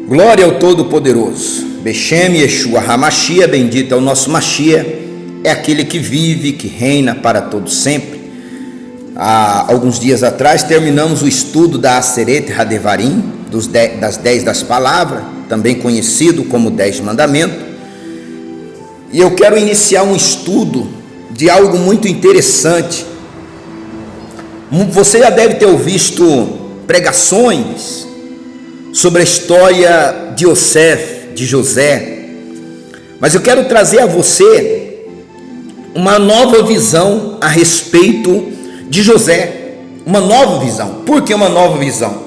Glória ao Todo-Poderoso. Bechem Yeshua HaMashiach, bendito é o nosso Mashiach, é aquele que vive, que reina para todo sempre. Há alguns dias atrás terminamos o estudo da Aseret HaDevarim, das 10 das palavras, também conhecido como 10 mandamentos. E eu quero iniciar um estudo de algo muito interessante. Você já deve ter ouvido pregações sobre a história de Yosef, de José, mas eu quero trazer a você uma nova visão a respeito de José, uma nova visão. Por que uma nova visão?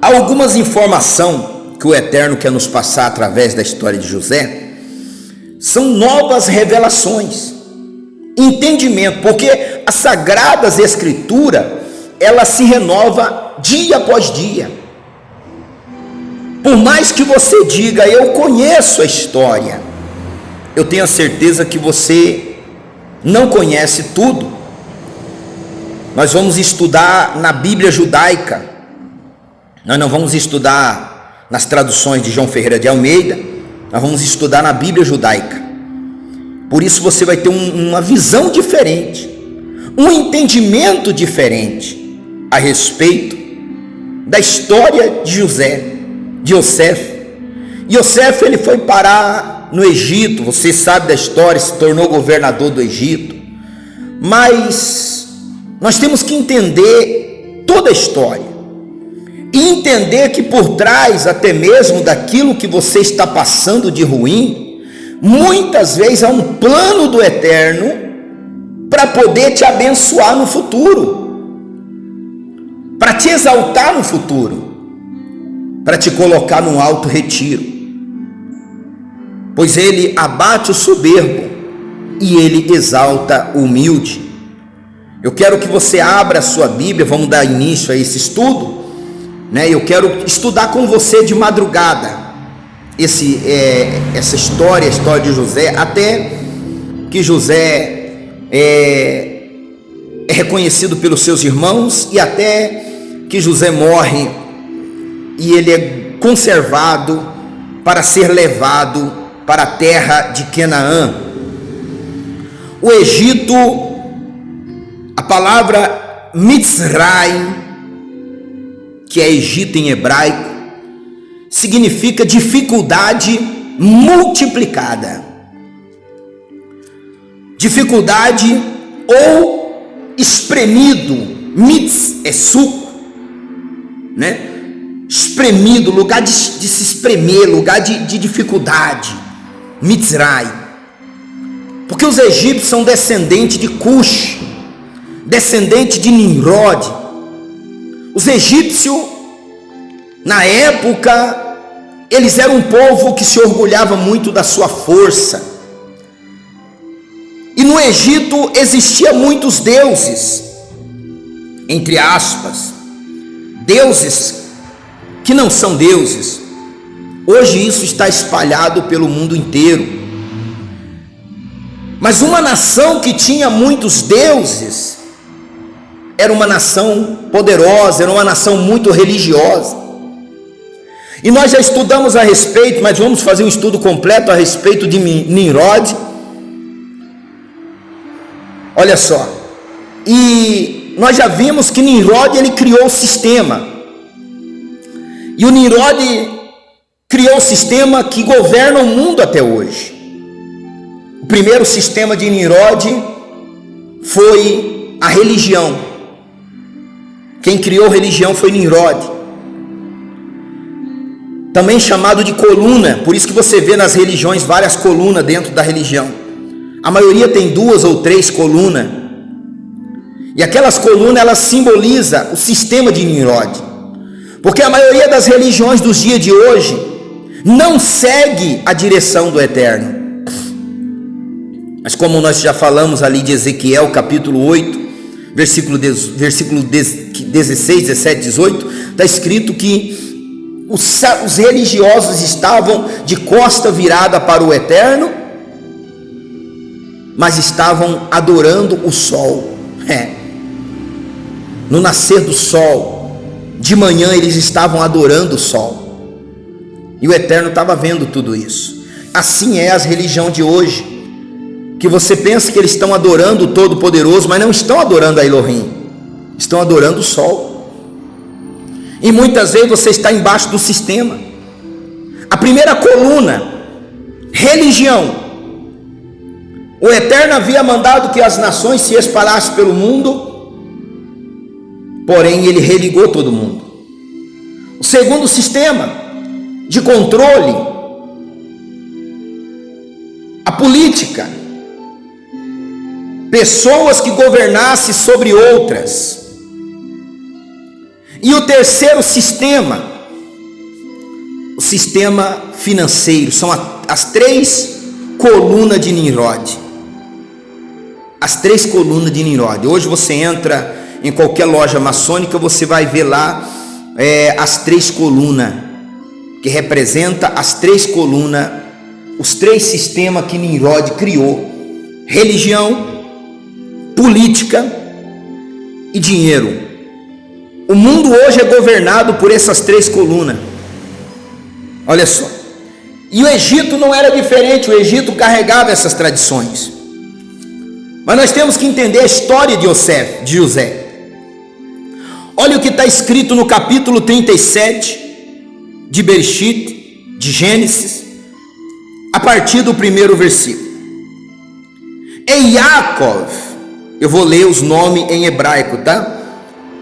Há algumas informações que o Eterno quer nos passar através da história de José, são novas revelações, entendimento, porque as Sagradas Escrituras, ela se renova dia após dia. Por mais que você diga, eu conheço a história, eu tenho a certeza que você não conhece tudo. Nós vamos estudar na Bíblia judaica, nós não vamos estudar nas traduções de João Ferreira de Almeida, nós vamos estudar na Bíblia judaica. Por isso você vai ter uma visão diferente, um entendimento diferente a respeito da história de José, de Yosef. Yosef, ele foi parar no Egito, você sabe da história, se tornou governador do Egito, mas nós temos que entender toda a história, e entender que por trás até mesmo daquilo que você está passando de ruim, muitas vezes há um plano do Eterno para poder te abençoar no futuro, para te exaltar no futuro, para te colocar num alto retiro, pois ele abate o soberbo e ele exalta o humilde. Eu quero que você abra a sua Bíblia, vamos dar início a esse estudo, né? Eu quero estudar com você de madrugada essa história, a história de José, até que José é reconhecido pelos seus irmãos, e até que José morre e ele é conservado para ser levado para a terra de Canaã. O Egito, a palavra Mitzrayim, que é Egito em hebraico, significa dificuldade multiplicada, dificuldade ou espremido. Mitz é suco, né? Espremido, lugar de se espremer, lugar de dificuldade. Mitzrayim, porque os egípcios são descendentes de Cush, descendentes de Nimrod. Os egípcios, na época, eles eram um povo que se orgulhava muito da sua força, e no Egito existia muitos deuses, entre aspas, deuses que não são deuses. Hoje isso está espalhado pelo mundo inteiro, mas uma nação que tinha muitos deuses era uma nação poderosa, era uma nação muito religiosa. E nós já estudamos a respeito, mas vamos fazer um estudo completo a respeito de Nimrod. Olha só, e nós já vimos que Nimrod, ele criou o sistema, e o Nimrod criou o sistema que governa o mundo até hoje. O primeiro sistema de Nimrod foi a religião. Quem criou religião foi Nimrod, também chamado de coluna. Por isso que você vê nas religiões várias colunas dentro da religião. A maioria tem 2 ou 3 colunas, e aquelas colunas, elas simbolizam o sistema de Nimrod, porque a maioria das religiões dos dias de hoje não segue a direção do Eterno. Mas como nós já falamos ali de Ezequiel capítulo 8, versículo 16, 17, 18, está escrito que os religiosos estavam de costa virada para o Eterno, mas estavam adorando o sol, no nascer do sol, de manhã eles estavam adorando o sol, e o Eterno estava vendo tudo isso. Assim é as religiões de hoje, que você pensa que eles estão adorando o Todo-Poderoso, mas não estão adorando a Elohim, estão adorando o sol. E muitas vezes você está embaixo do sistema. A primeira coluna, religião. O Eterno havia mandado que as nações se espalhassem pelo mundo, porém ele religou todo mundo. O segundo sistema de controle, a política. Pessoas que governassem sobre outras. E o terceiro sistema, o sistema financeiro. São as três colunas de Nimrod. As três colunas de Nimrod. Hoje você entra em qualquer loja maçônica, você vai ver lá as três colunas, que representa as três colunas, os três sistemas que Nimrod criou: religião, política e dinheiro. O mundo hoje é governado por essas três colunas. Olha só. E o Egito não era diferente. O Egito carregava essas tradições. Mas nós temos que entender a história de José. Olha o que está escrito no capítulo 37 de Bereshit, de Gênesis, a partir do primeiro versículo. E Yaakov, eu vou ler os nomes em hebraico, tá?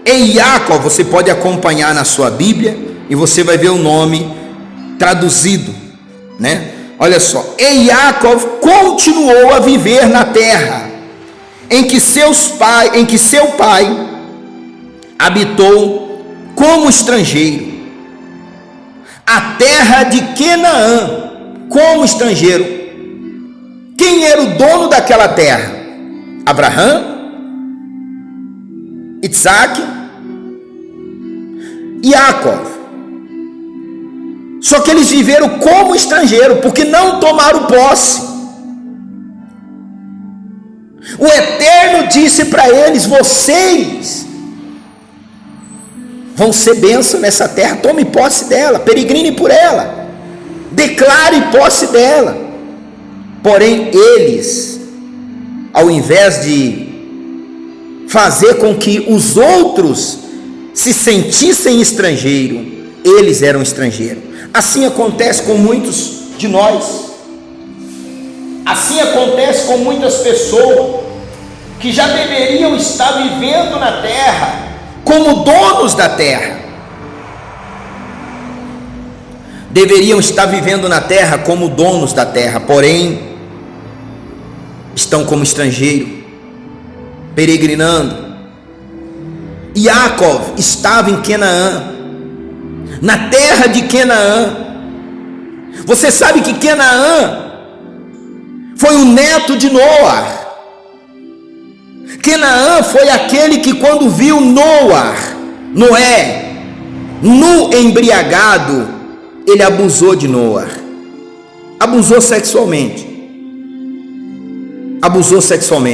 E Yaakov, você pode acompanhar na sua Bíblia e você vai ver o nome traduzido, né? Olha só. E Yaakov continuou a viver na terra em que seu pai habitou como estrangeiro, a terra de Canaã, como estrangeiro. Quem era o dono daquela terra? Abraão, Isaac e Jacó. Só que eles viveram como estrangeiro, porque não tomaram posse. O Eterno disse para eles: vocês vão ser bênção nessa terra, tome posse dela, peregrine por ela, declare posse dela. Porém eles, ao invés de fazer com que os outros se sentissem estrangeiro, eles eram estrangeiros. Assim acontece com muitos de nós. Assim acontece com muitas pessoas que já deveriam estar vivendo na terra como donos da terra. Deveriam estar vivendo na terra como donos da terra, porém estão como estrangeiro, peregrinando. Yaakov estava em Canaã, na terra de Canaã. Você sabe que Canaã foi o neto de Noé. Canaã foi aquele que, quando viu Noé nu embriagado, ele abusou de Noé, abusou sexualmente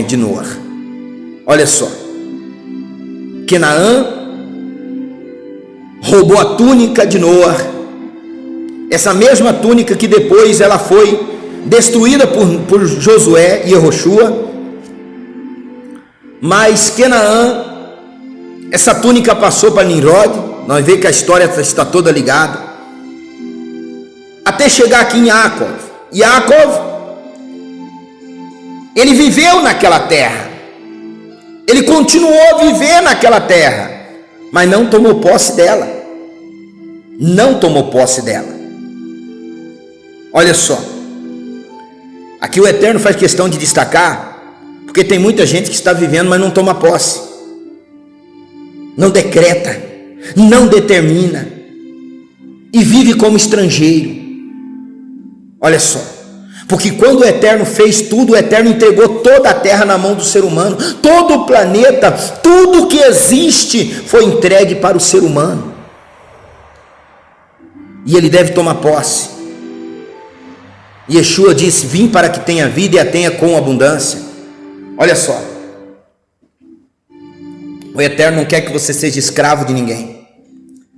de Noé. Olha só, Canaã roubou a túnica de Noé, essa mesma túnica que depois ela foi destruída por Josué e Yehoshua. Mas Canaã, essa túnica passou para Nimrod. Nós vemos que a história está toda ligada, até chegar aqui em Yaakov. Ele viveu naquela terra, ele continuou a viver naquela terra, mas não tomou posse dela. Olha só, aqui o Eterno faz questão de destacar, porque tem muita gente que está vivendo, mas não toma posse, não decreta, não determina, e vive como estrangeiro. Olha só, porque quando o Eterno fez tudo, o Eterno entregou toda a terra na mão do ser humano, todo o planeta, tudo que existe foi entregue para o ser humano, e ele deve tomar posse. Yeshua disse: vim para que tenha vida e a tenha com abundância. Olha só, o Eterno não quer que você seja escravo de ninguém.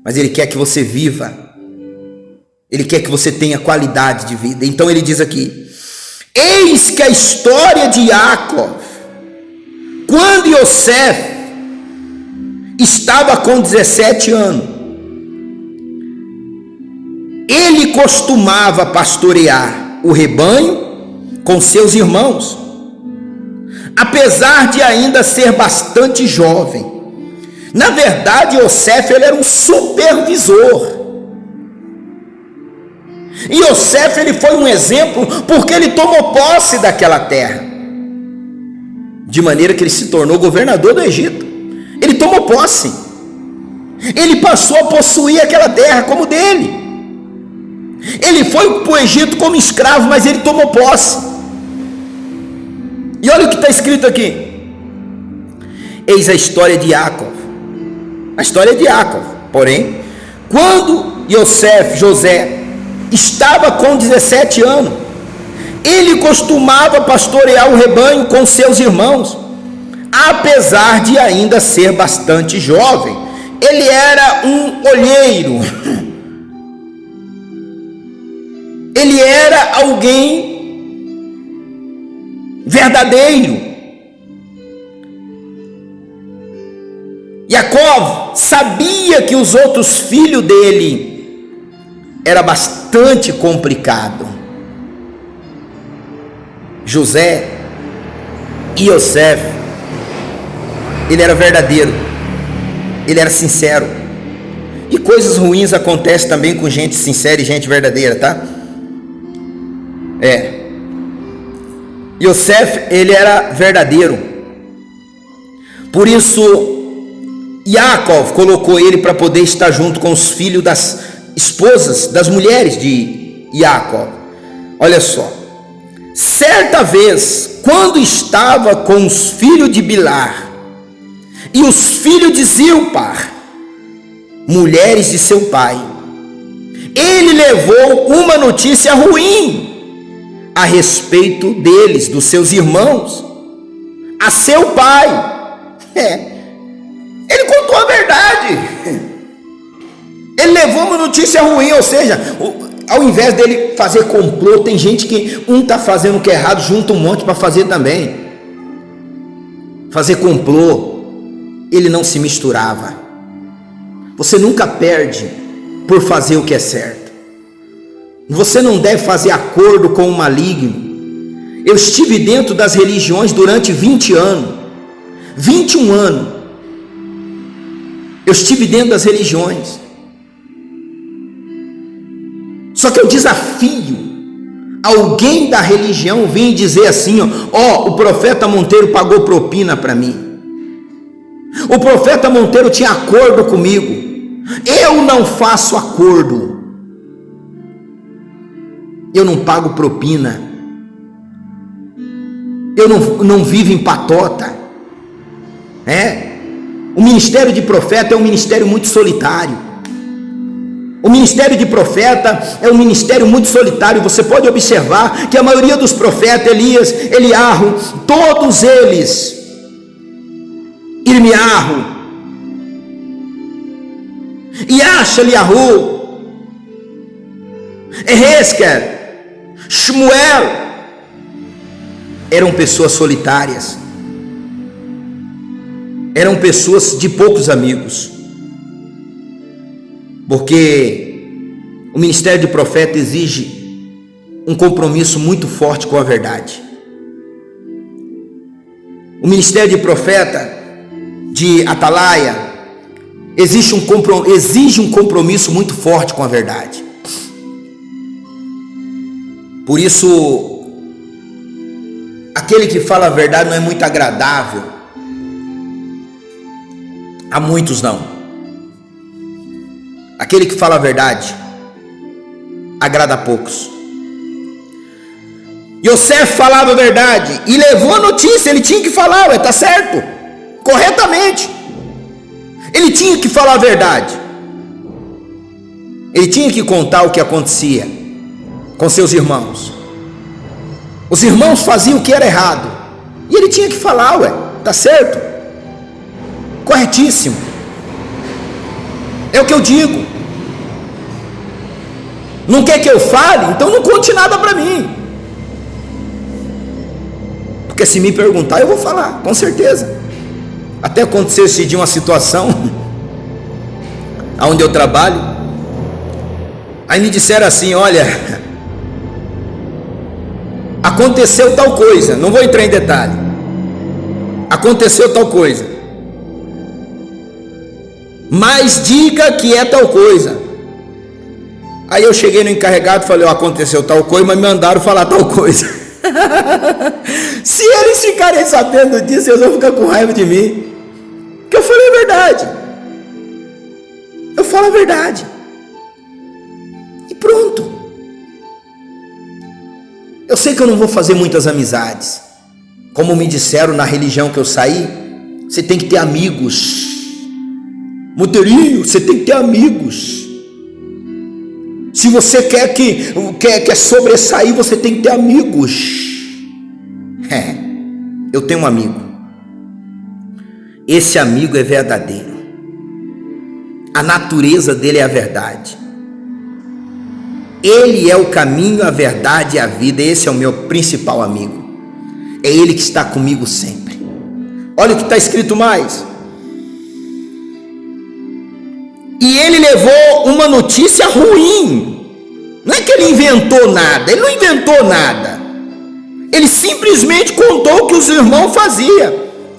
mas Ele quer que você viva. Ele quer que você tenha qualidade de vida. Então ele diz aqui: eis que a história de Jacó, quando Yosef estava com 17 anos, ele costumava pastorear o rebanho com seus irmãos, apesar de ainda ser bastante jovem. Na verdade, Yosef, ele era um supervisor. E Yosef, ele foi um exemplo porque ele tomou posse daquela terra, de maneira que ele se tornou governador do Egito. Ele tomou posse, ele passou a possuir aquela terra como dele. Ele foi para o Egito como escravo, mas ele tomou posse. E olha o que está escrito aqui: eis a história de Jacó. A história de Jacó, porém, quando José estava com 17 anos, ele costumava pastorear o rebanho com seus irmãos, apesar de ainda ser bastante jovem. Ele era um olheiro, ele era alguém verdadeiro. Jacó sabia que os outros filhos dele era bastante complicado. José e Yosef, ele era verdadeiro, ele era sincero. E coisas ruins acontecem também com gente sincera e gente verdadeira, tá? Yosef, ele era verdadeiro. Por isso Jacó colocou ele para poder estar junto com os filhos das esposas, das mulheres de Jacó. Olha só: certa vez, quando estava com os filhos de Bilhar e os filhos de Zilpar, mulheres de seu pai, ele levou uma notícia ruim a respeito deles, dos seus irmãos, a seu pai. Ele contou a verdade. Ele levou uma notícia ruim, ou seja, ao invés dele fazer complô, tem gente que está fazendo o que é errado, junta um monte para fazer também. Fazer complô, ele não se misturava. Você nunca perde por fazer o que é certo. Você não deve fazer acordo com o maligno. Eu estive dentro das religiões durante 20 anos, 21 anos. Eu estive dentro das religiões. Só que eu desafio alguém da religião vir dizer assim: ó, o profeta Monteiro pagou propina para mim, o profeta Monteiro tinha acordo comigo. Eu não faço acordo, eu não pago propina, eu não vivo em patota. O ministério de profeta é um ministério muito solitário. O ministério de profeta é um ministério muito solitário. Você pode observar que a maioria dos profetas, Elias, Eliarro, todos eles, Irmiarro, Iacha, Eliarru, Eheskel, Shmuel, eram pessoas solitárias, eram pessoas de poucos amigos, porque o ministério de profeta exige um compromisso muito forte com a verdade. O ministério de profeta, de atalaia, exige um compromisso muito forte com a verdade. Por isso, aquele que fala a verdade não é muito agradável a muitos, não. Aquele que fala a verdade agrada a poucos. Yosef falava a verdade e levou a notícia. Ele tinha que falar, está certo, corretamente. Ele tinha que falar a verdade. Ele tinha que contar o que acontecia com seus irmãos. Os irmãos faziam o que era errado e ele tinha que falar, está certo, corretíssimo. É o que eu digo. Não quer que eu fale? Então não conte nada para mim. Porque se me perguntar, eu vou falar, com certeza. Até aconteceu esse dia uma situação onde eu trabalho. Aí me disseram assim: olha, aconteceu tal coisa, não vou entrar em detalhe. Aconteceu tal coisa, mas diga que é tal coisa. Aí eu cheguei no encarregado e falei: aconteceu tal coisa, mas me mandaram falar tal coisa. Se eles ficarem sabendo disso, eles vão ficar com raiva de mim, que eu falei a verdade. Eu falo a verdade e pronto. Eu sei que eu não vou fazer muitas amizades. Como me disseram na religião que eu saí, você tem que ter amigos. Muteirinho, você tem que ter amigos. Se você quer sobressair, você tem que ter amigos. Eu tenho um amigo. Esse amigo é verdadeiro. A natureza dele é a verdade. Ele é o caminho, a verdade e a vida. Esse é o meu principal amigo. É ele que está comigo sempre. Olha o que está escrito mais. E ele levou uma notícia ruim. Não é que ele inventou nada. Ele não inventou nada. Ele simplesmente contou o que os irmãos faziam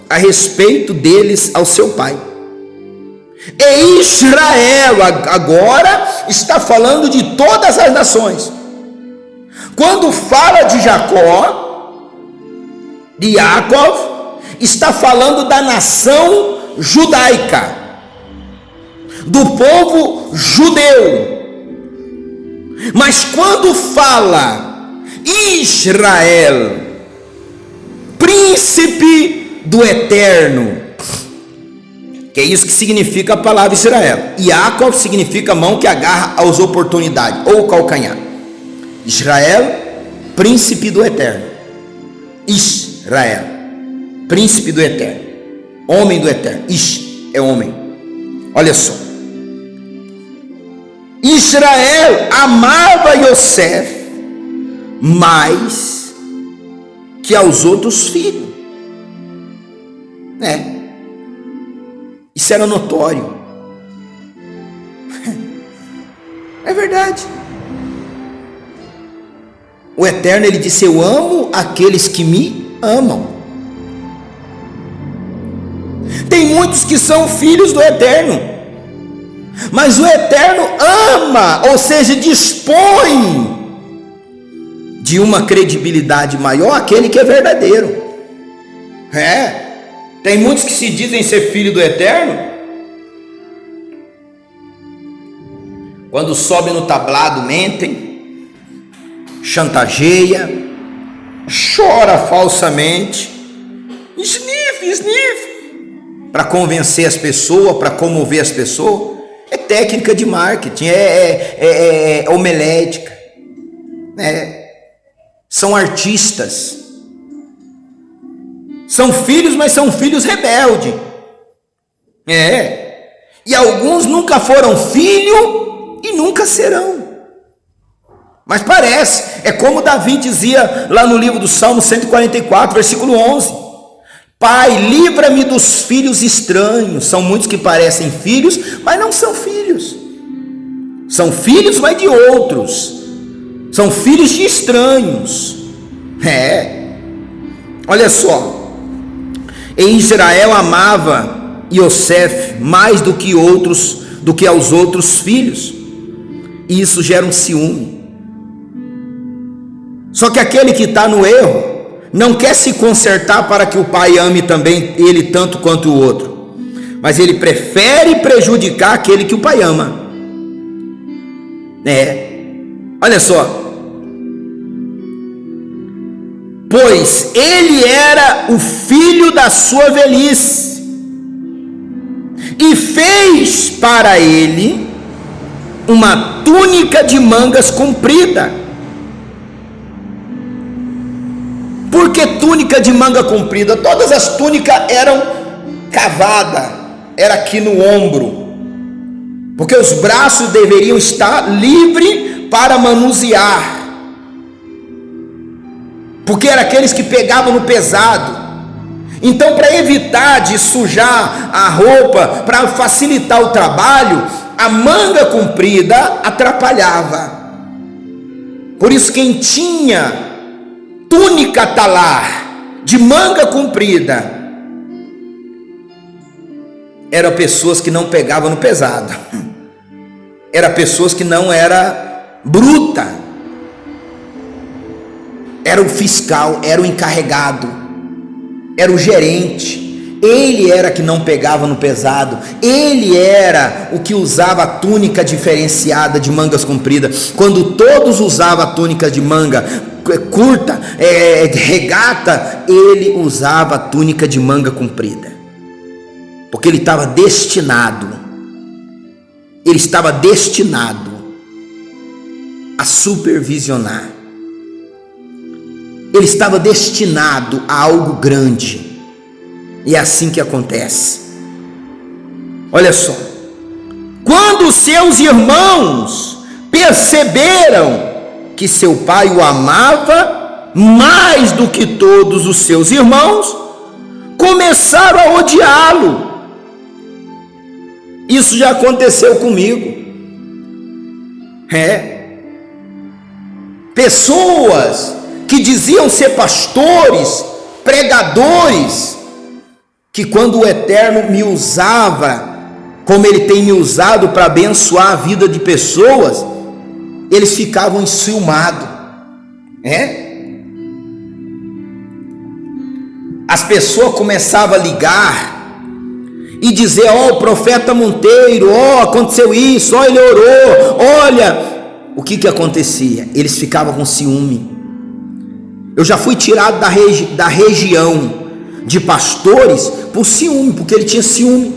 a respeito deles ao seu pai. E Israel agora está falando de todas as nações. Quando fala de Jacó, de Jacob, está falando da nação judaica, do povo judeu. Mas quando fala Israel, príncipe do eterno, que é isso que significa a palavra Israel. Jacob significa mão que agarra as oportunidades, ou calcanhar. Israel, príncipe do eterno. Israel, príncipe do eterno, homem do eterno. Ish é homem. Olha só. Israel amava Yosef mais que aos outros filhos. Isso era notório. É verdade. O Eterno, ele disse: eu amo aqueles que me amam. Tem muitos que são filhos do Eterno, mas o Eterno ama, ou seja, dispõe de uma credibilidade maior aquele que é verdadeiro. Tem muitos que se dizem ser filho do Eterno, quando sobe no tablado mentem, chantageia, chora falsamente, para convencer as pessoas, para comover as pessoas. É técnica de marketing, é homilética, são artistas. São filhos, mas são filhos rebeldes. E alguns nunca foram filho e nunca serão. Mas parece, é como Davi dizia lá no livro do Salmo 144, versículo 11: Pai, livra-me dos filhos estranhos. São muitos que parecem filhos, mas não são filhos. São filhos, mas de outros. São filhos de estranhos. Olha só. E Israel amava Yosef mais do que aos outros filhos, e isso gera um ciúme. Só que aquele que está no erro não quer se consertar para que o pai ame também ele tanto quanto o outro, mas ele prefere prejudicar aquele que o pai ama. Olha só. Pois ele era o filho da sua velhice, e fez para ele uma túnica de mangas comprida. Por que túnica de manga comprida? Todas as túnicas eram cavadas, era aqui no ombro, porque os braços deveriam estar livres para manusear, porque eram aqueles que pegavam no pesado. Então, para evitar de sujar a roupa, para facilitar o trabalho, a manga comprida atrapalhava. Por isso, quem tinha túnica talar de manga comprida eram pessoas que não pegavam no pesado, eram pessoas que não era bruta, era o fiscal, era o encarregado, era o gerente. Ele era que não pegava no pesado, ele era o que usava a túnica diferenciada de mangas compridas. Quando todos usavam a túnica de manga curta, regata, ele usava a túnica de manga comprida, porque ele estava destinado a supervisionar. Ele estava destinado a algo grande. E é assim que acontece. Olha só. Quando seus irmãos perceberam que seu pai o amava mais do que todos os seus irmãos, começaram a odiá-lo. Isso já aconteceu comigo. Pessoas que diziam ser pastores, pregadores, que quando o Eterno me usava, como Ele tem me usado para abençoar a vida de pessoas, eles ficavam enciumados. As pessoas começavam a ligar e dizer: ó, o profeta Monteiro, ó, aconteceu isso, ó, ele orou, olha. O que acontecia? Eles ficavam com ciúme. Eu já fui tirado da região de pastores por ciúme, porque ele tinha ciúme.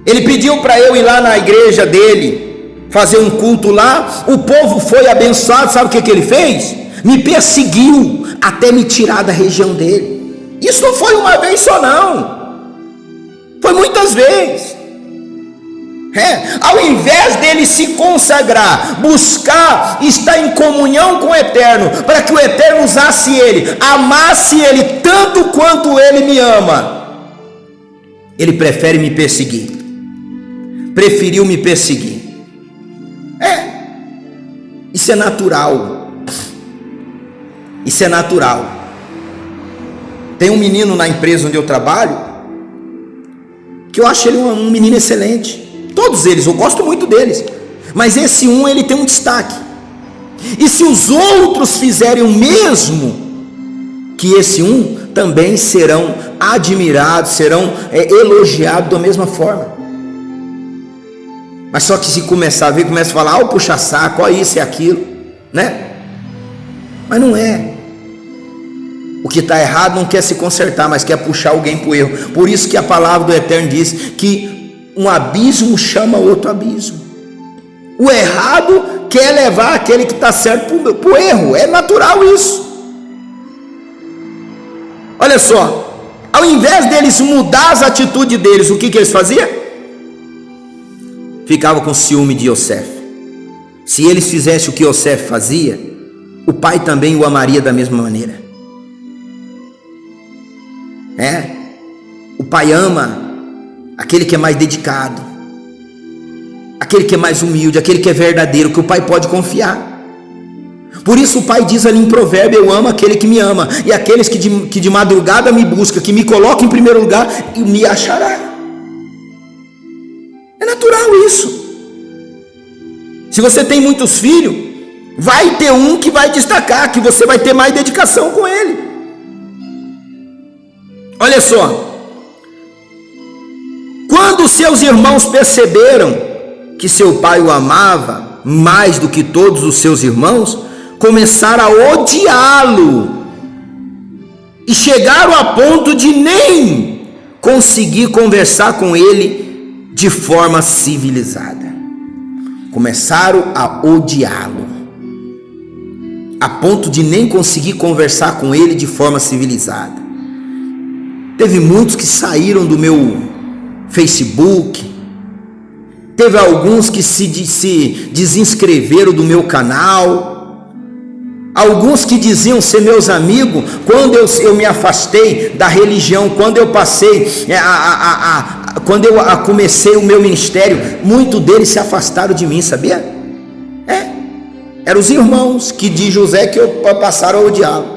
Ele pediu para eu ir lá na igreja dele, fazer um culto lá. O povo foi abençoado. Sabe o que ele fez? Me perseguiu até me tirar da região dele. Isso não foi uma vez só, não, foi muitas vezes. Ao invés dele se consagrar, buscar estar em comunhão com o Eterno, para que o Eterno usasse ele, amasse ele tanto quanto ele me ama, ele prefere me perseguir. Preferiu me perseguir. Isso é natural. Isso é natural. Tem um menino na empresa onde eu trabalho, que eu acho ele um menino excelente. Todos eles, eu gosto muito deles, mas esse ele tem um destaque. E se os outros fizerem o mesmo que esse também serão admirados, serão elogiados da mesma forma. Mas só que se começar a ver, começa a falar: ó, puxa saco, ó, isso e aquilo, né? Mas não é. O que está errado não quer se consertar, mas quer puxar alguém para o erro. Por isso que a palavra do Eterno diz que um abismo chama outro abismo. O errado quer levar aquele que está certo para o erro. É natural isso. Olha só, ao invés deles mudar as atitudes deles, o que eles faziam? Ficavam com ciúme de Yosef. Se eles fizessem o que Yosef fazia, o pai também o amaria da mesma maneira. O pai ama aquele que é mais dedicado, aquele que é mais humilde, aquele que é verdadeiro, que o pai pode confiar. Por isso o pai diz ali em Provérbio: eu amo aquele que me ama, e aqueles que de madrugada me busca, que me coloca em primeiro lugar, e me achará. É natural isso. Se você tem muitos filhos, vai ter um que vai destacar, que você vai ter mais dedicação com ele. Olha só, quando seus irmãos perceberam que seu pai o amava mais do que todos os seus irmãos, começaram a odiá-lo e chegaram a ponto de nem conseguir conversar com ele de forma civilizada. Começaram a odiá-lo a ponto de nem conseguir conversar com ele de forma civilizada. Teve muitos que saíram do meu Facebook, Teve alguns que se desinscreveram do meu canal, alguns que diziam ser meus amigos, quando eu me afastei da religião, quando eu passei, quando eu comecei o meu ministério, muitos deles se afastaram de mim, sabia? Eram os irmãos que de José que passaram a odiá-lo.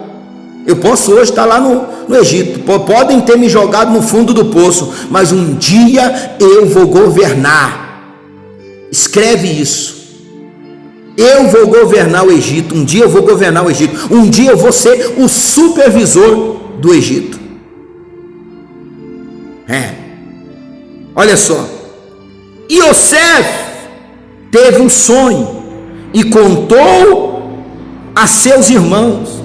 Eu posso hoje estar lá no Egito, podem ter me jogado no fundo do poço, mas um dia eu vou governar. Escreve isso. Eu vou governar o Egito. Um dia eu vou governar o Egito. Um dia eu vou ser o supervisor do Egito. Olha só. Iosef teve um sonho e contou a seus irmãos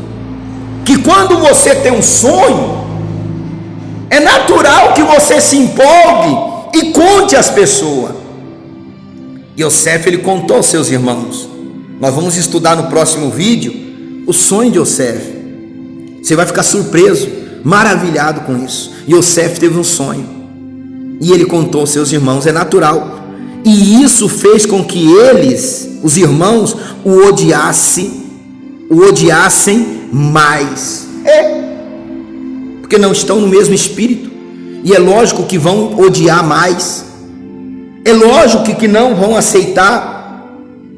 que quando você tem um sonho, é natural que você se empolgue e conte às pessoas. Iosef, ele contou aos seus irmãos. Nós vamos estudar no próximo vídeo o sonho de Iosef. Você vai ficar surpreso, maravilhado com isso. Iosef teve um sonho e ele contou aos seus irmãos, é natural. E isso fez com que eles, os irmãos, o odiassem mais. Porque não estão no mesmo espírito. E é lógico que vão odiar mais. É lógico que não vão aceitar.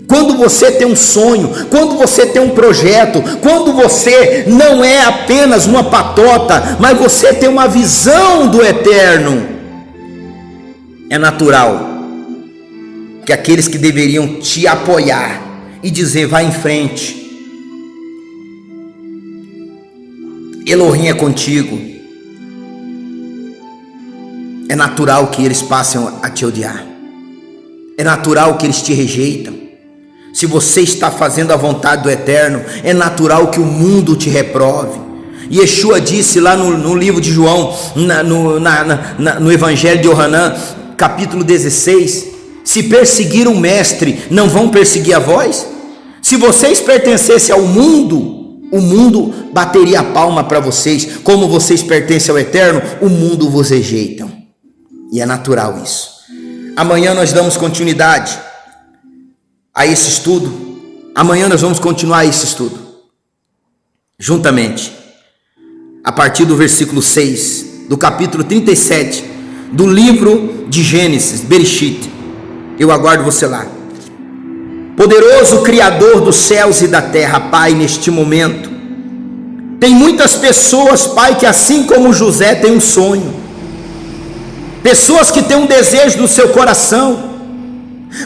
Quando você tem um sonho, quando você tem um projeto, quando você não é apenas uma patota, mas você tem uma visão do eterno, é natural que aqueles que deveriam te apoiar e dizer vai em frente, Elohim é contigo, é natural que eles passem a te odiar. É natural que eles te rejeitam. Se você está fazendo a vontade do Eterno, é natural que o mundo te reprove. Yeshua disse lá no livro de João, no Evangelho de Yohanan, capítulo 16: se perseguir o mestre, não vão perseguir a vós? Se vocês pertencessem ao mundo, o mundo bateria a palma para vocês. Como vocês pertencem ao Eterno, o mundo vos rejeita. E é natural isso. Amanhã nós damos continuidade a esse estudo. Amanhã nós vamos continuar esse estudo juntamente, a partir do versículo 6 do capítulo 37 do livro de Gênesis, Bereshit. Eu aguardo você lá. Poderoso Criador dos céus e da terra, Pai, neste momento tem muitas pessoas, Pai, que assim como José tem um sonho, pessoas que têm um desejo no seu coração,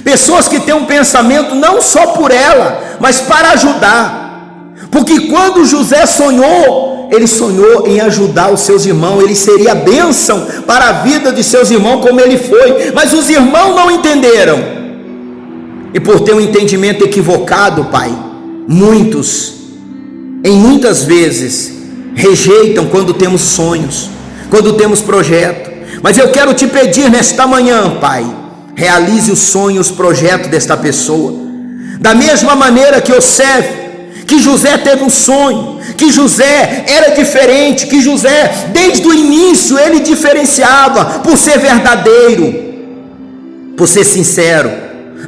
pessoas que têm um pensamento não só por ela, mas para ajudar, porque quando José sonhou, ele sonhou em ajudar os seus irmãos, ele seria bênção para a vida de seus irmãos, como ele foi, mas os irmãos não entenderam, e por ter um entendimento equivocado, Pai, muitas vezes rejeitam quando temos sonhos, quando temos projeto. Mas eu quero te pedir nesta manhã, Pai, realize os sonhos, os projetos desta pessoa, da mesma maneira que que José teve um sonho, que José era diferente, que José desde o início ele diferenciava por ser verdadeiro, por ser sincero,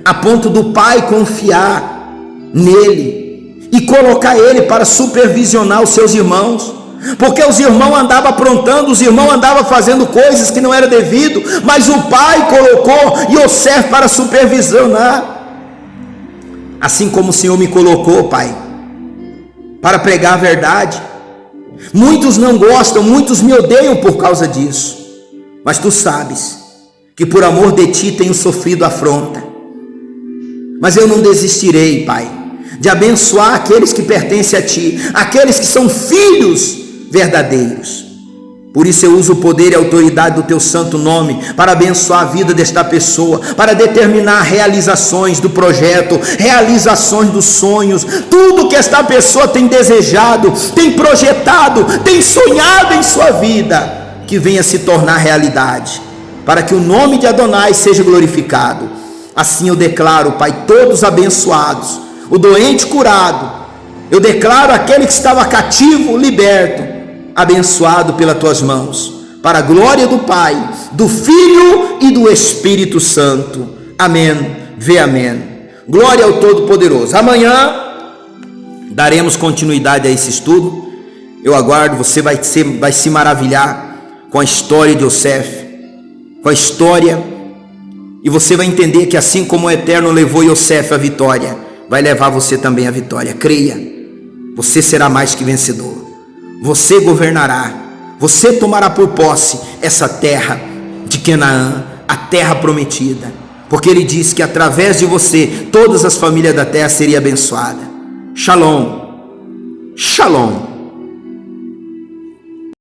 a ponto do pai confiar nele e colocar ele para supervisionar os seus irmãos. Porque os irmãos andavam aprontando, os irmãos andavam fazendo coisas que não era devido, mas o pai colocou Iosef para supervisionar. Assim como o Senhor me colocou, Pai, para pregar a verdade. Muitos não gostam, muitos me odeiam por causa disso, mas tu sabes que por amor de ti tenho sofrido afronta. Mas eu não desistirei, Pai, de abençoar aqueles que pertencem a ti, aqueles que são filhos verdadeiros. Por isso eu uso o poder e a autoridade do teu santo nome para abençoar a vida desta pessoa, para determinar realizações do projeto, realizações dos sonhos, tudo que esta pessoa tem desejado, tem projetado, tem sonhado em sua vida, que venha se tornar realidade, para que o nome de Adonai seja glorificado. Assim eu declaro, Pai, todos abençoados, o doente curado, eu declaro aquele que estava cativo liberto, abençoado pelas tuas mãos, para a glória do Pai, do Filho e do Espírito Santo. amém, vê amém. Glória ao Todo-Poderoso. Amanhã daremos continuidade a esse estudo. Eu aguardo, você vai se maravilhar com a história de Yosef, com a história, e você vai entender que assim como o Eterno levou Yosef à vitória, vai levar você também à vitória. Creia, você será mais que vencedor, você governará, você tomará por posse essa terra de Canaã, a terra prometida, porque ele disse que através de você todas as famílias da terra seriam abençoadas. Shalom, shalom.